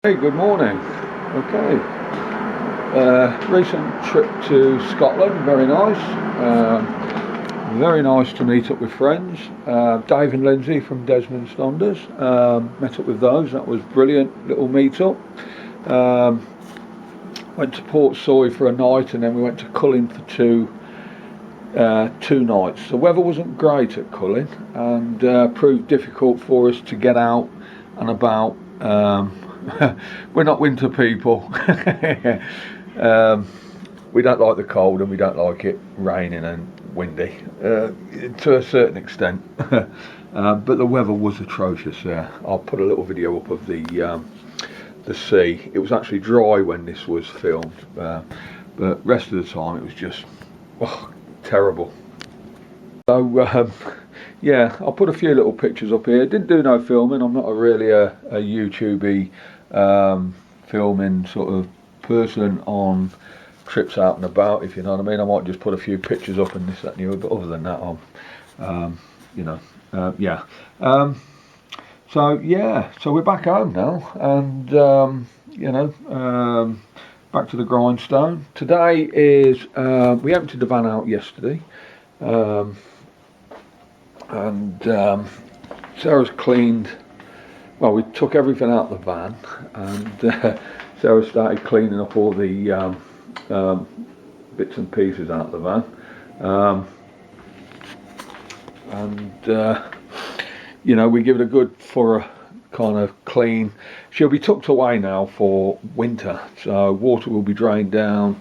Hey, good morning. Okay, recent trip to Scotland, very nice. Very nice to meet up with friends. Dave and Lindsay from DESMOND DONDER. Met up with those, that was brilliant little meet up. Went to Port Soy for a night and then we went to Cullen for two nights. The weather wasn't great at Cullen and proved difficult for us to get out and about. We're not winter people. We don't like the cold and we don't like it raining and windy to a certain extent. But the weather was atrocious there. I'll put a little video up of the sea. It was actually dry when this was filmed, but rest of the time it was just terrible. So yeah, I'll put a few little pictures up here. Didn't do no filming. I'm not really a YouTube-y filming sort of person on trips out and about, if you know what I mean. I might just put a few pictures up and this, that and the other, but other than that, yeah. So we're back home now, and back to the grindstone. Today is we emptied the van out yesterday. Sarah's cleaned, well, we took everything out of the van and Sarah started cleaning up all the bits and pieces out of the van, we give it a good thorough kind of clean. She'll be tucked away now for winter, so water will be drained down.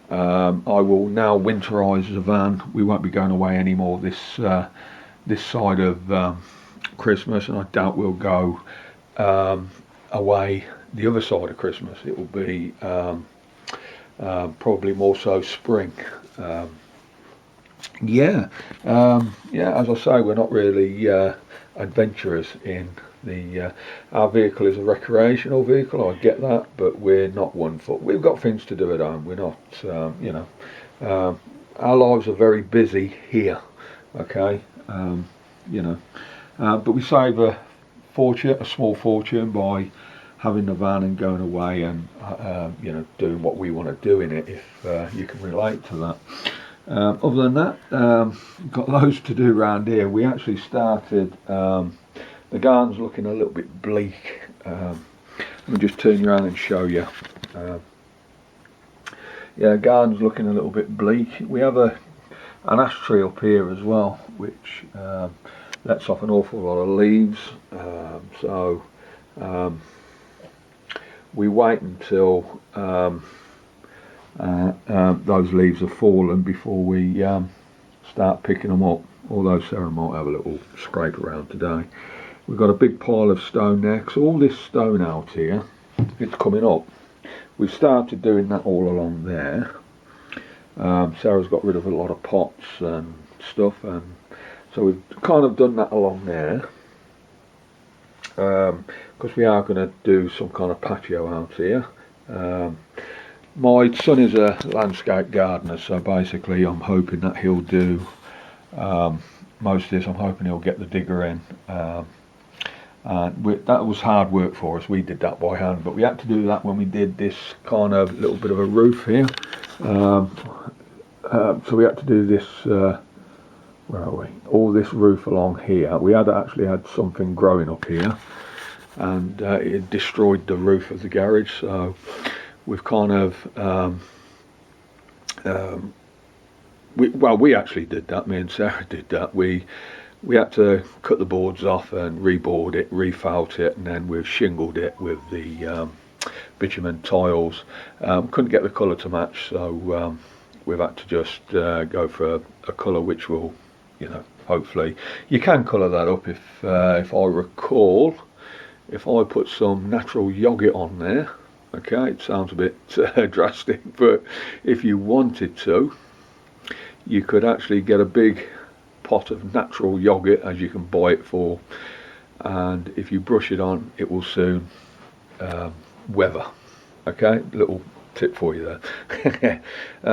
I will now winterize the van. We won't be going away anymore this side of Christmas, and I doubt we'll go away the other side of Christmas. It will be probably more so spring. As I say, we're not really adventurous in the our vehicle is a recreational vehicle, I get that, but we're not one foot. We've got things to do at home. We're not our lives are very busy here, okay. But we save a small fortune by having the van and going away and doing what we want to do in it, if you can relate to that. Other than that, got loads to do around here. We actually started, the garden's looking a little bit bleak. Let me just turn you around and show you. Garden's looking a little bit bleak. We have an ash tree up here as well, which lets off an awful lot of leaves. We wait until those leaves have fallen before we start picking them up, although Sarah might have a little scrape around today. We've got a big pile of stone there, because all this stone out here, it's coming up. We've started doing that all along there. Sarah's got rid of a lot of pots and stuff, and so we've kind of done that along there, because we are going to do some kind of patio out here. My son is a landscape gardener, so basically I'm hoping that he'll do most of this. I'm hoping he'll get the digger in. That was hard work for us. We did that by hand, but we had to do that when we did this kind of little bit of a roof here. So we had to do this, where are we? All this roof along here. We actually had something growing up here, and it destroyed the roof of the garage. So we've kind of, we actually did that. Me and Sarah did that. We had to cut the boards off and reboard it, refelt it, and then we've shingled it with the bitumen tiles. Couldn't get the colour to match, so we've had to just go for a colour which will, hopefully you can colour that up. If I recall, if I put some natural yogurt on there, okay, it sounds a bit drastic, but if you wanted to, you could actually get a big pot of natural yogurt, as you can buy it for, and if you brush it on, it will soon weather. Okay, little tip for you there.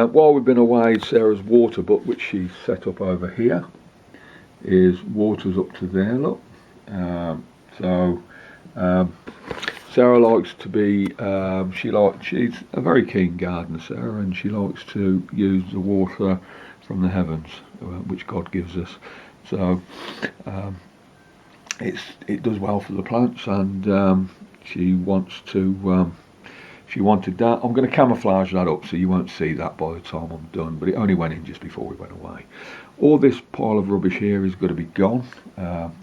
While we've been away, Sarah's water butt, which she set up over here, is water's up to there, look. So Sarah likes to be, she's a very keen gardener, Sarah, and she likes to use the water from the heavens, which God gives us. So it does well for the plants, and she wanted that. I'm going to camouflage that up so you won't see that by the time I'm done, but it only went in just before we went away. All this pile of rubbish here is going to be gone.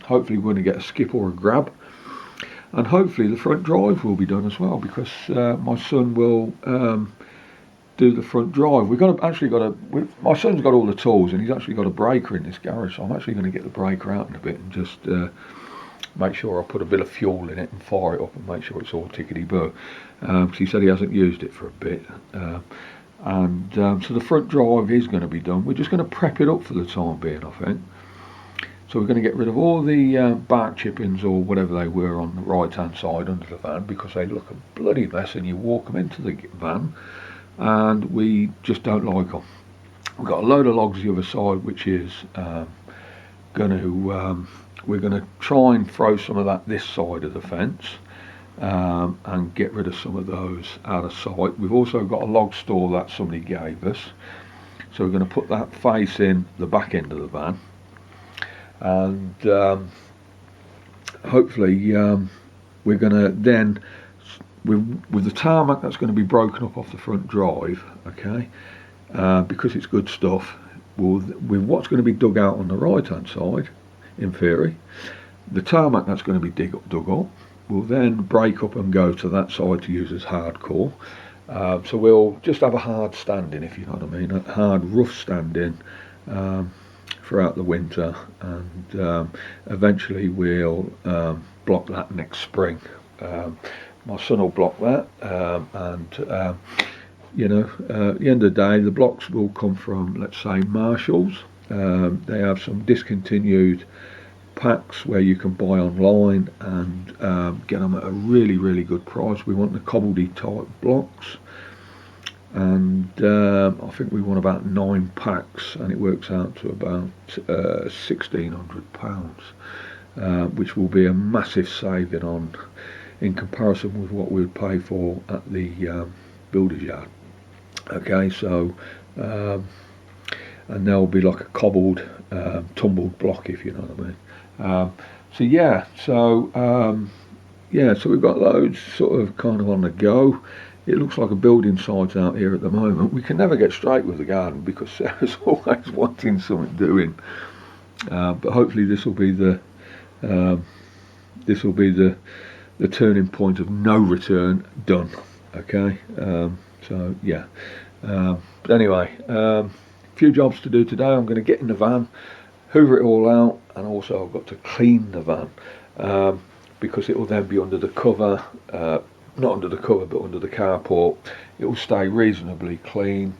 Hopefully we're going to get a skip or a grab, and hopefully the front drive will be done as well, because my son will do the front drive. My son's got all the tools, and he's actually got a breaker in this garage, so I'm actually going to get the breaker out in a bit and just make sure I put a bit of fuel in it and fire it up and make sure it's all tickety-boo. Because he said he hasn't used it for a bit. So the front drive is going to be done. We're just going to prep it up for the time being, I think. So we're going to get rid of all the bark chippings or whatever they were on the right hand side under the van, because they look a bloody mess and you walk them into the van and we just don't like them. We've got a load of logs the other side, which is we're going to try and throw some of that this side of the fence and get rid of some of those out of sight. We've also got a log store that somebody gave us, so we're going to put that facing the back end of the van, and hopefully we're going to then, with the tarmac that's going to be broken up off the front drive, okay, because it's good stuff, with what's going to be dug out on the right hand side, in theory, the tarmac that's going to be dug up will then break up and go to that side to use as hardcore. So we'll just have a hard standing, if you know what I mean, a hard rough standing throughout the winter, and eventually we'll block that next spring. My son will block that, and you know, at the end of the day, the blocks will come from, let's say, Marshalls. They have some discontinued packs where you can buy online and get them at a really, really good price. We want the cobbledy type blocks, and I think we want about 9 packs, and it works out to about £1,600, which will be a massive saving on, in comparison with what we would pay for at the builder's yard. Okay, so and they'll be like a cobbled, tumbled block, if you know what I mean. So we've got loads sort of kind of on the go. It looks like a building site out here at the moment. We can never get straight with the garden because Sarah's always wanting something doing. But hopefully this will be the turning point of no return. Done. Okay. So yeah. But anyway, a few jobs to do today. I'm going to get in the van, hoover it all out, and also I've got to clean the van because it will then be under the cover, not under the cover but under the carport. It will stay reasonably clean,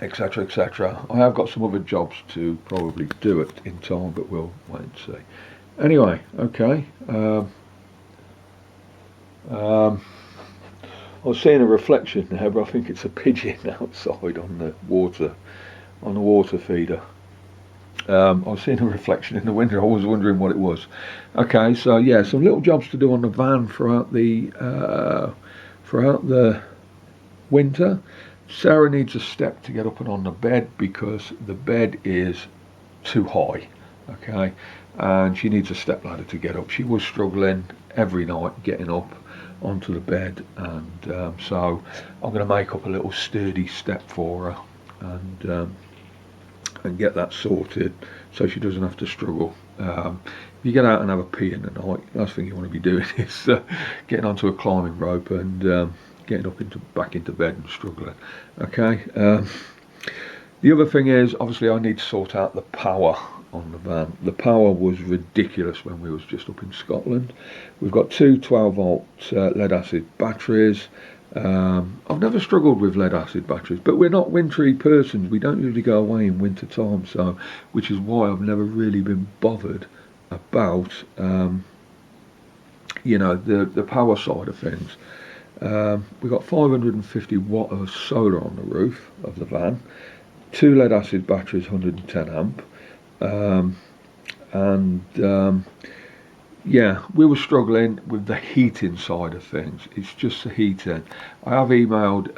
etc, etc. I have got some other jobs to probably do it in time, but we'll wait and see. Anyway, okay. I was seeing a reflection there, but I think it's a pigeon outside on the water feeder. I was seeing a reflection in the window. I was wondering what it was. Okay, so yeah, some little jobs to do on the van throughout the winter. Sarah needs a step to get up and on the bed because the bed is too high. Okay, and she needs a step ladder to get up. She was struggling every night getting up onto the bed, and so I'm going to make up a little sturdy step for her and get that sorted so she doesn't have to struggle. If you get out and have a pee in the night, the last thing you want to be doing is getting onto a climbing rope and getting up back into bed and struggling. Okay. The other thing is, obviously, I need to sort out the power on the van. The power was ridiculous when we was just up in Scotland. We've got two 12-volt lead acid batteries. I've never struggled with lead acid batteries, but we're not wintry persons. We don't usually go away in winter time, so which is why I've never really been bothered about you know, the power side of things. We've got 550 watt of solar on the roof of the van, two lead acid batteries, 110 amp. yeah, we were struggling with the heating side of things. It's just the heating. I have emailed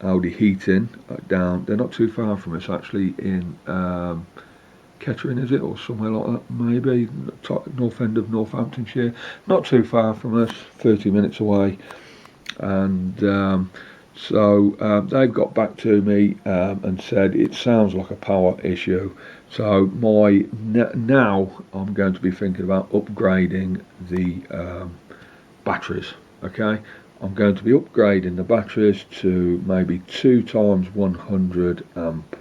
Audi Heating down. They're not too far from us actually in Kettering, is it, or somewhere like that? Maybe north end of Northamptonshire. Not too far from us, 30 minutes away. And they've got back to me and said it sounds like a power issue. So now I'm going to be thinking about upgrading the batteries. Okay, I'm going to be upgrading the batteries to maybe 2 times 100 amp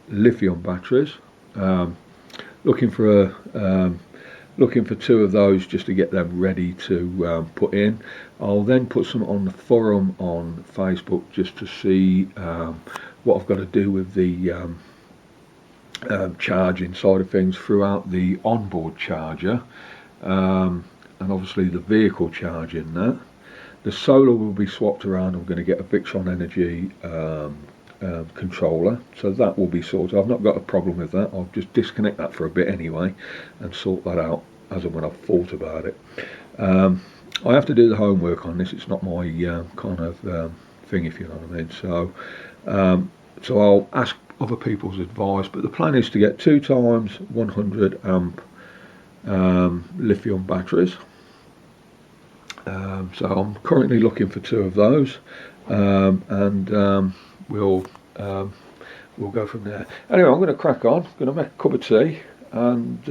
lithium batteries. Um, looking for looking for 2 of those just to get them ready to put in. I'll then put some on the forum on Facebook just to see what I've got to do with the charging side of things throughout the onboard charger, and obviously the vehicle charging that. The solar will be swapped around. I'm going to get a Victron Energy controller, so that will be sorted. I've not got a problem with that. I'll just disconnect that for a bit anyway and sort that out as and when I've thought about it. I have to do the homework on this. It's not my kind of thing, if you know what I mean. So I'll ask other people's advice, but the plan is to get 2 times 100 amp lithium batteries. So I'm currently looking for 2 of those, and we'll go from there. Anyway, I'm going to crack on. I'm going to make a cup of tea, and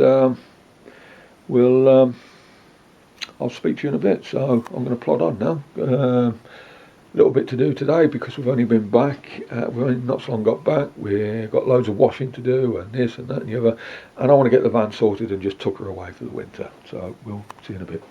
I'll speak to you in a bit. So I'm going to plod on now. A little bit to do today because we've only been back. We've only not so long got back. We've got loads of washing to do and this and that and the other. And I want to get the van sorted and just tuck her away for the winter. So we'll see you in a bit.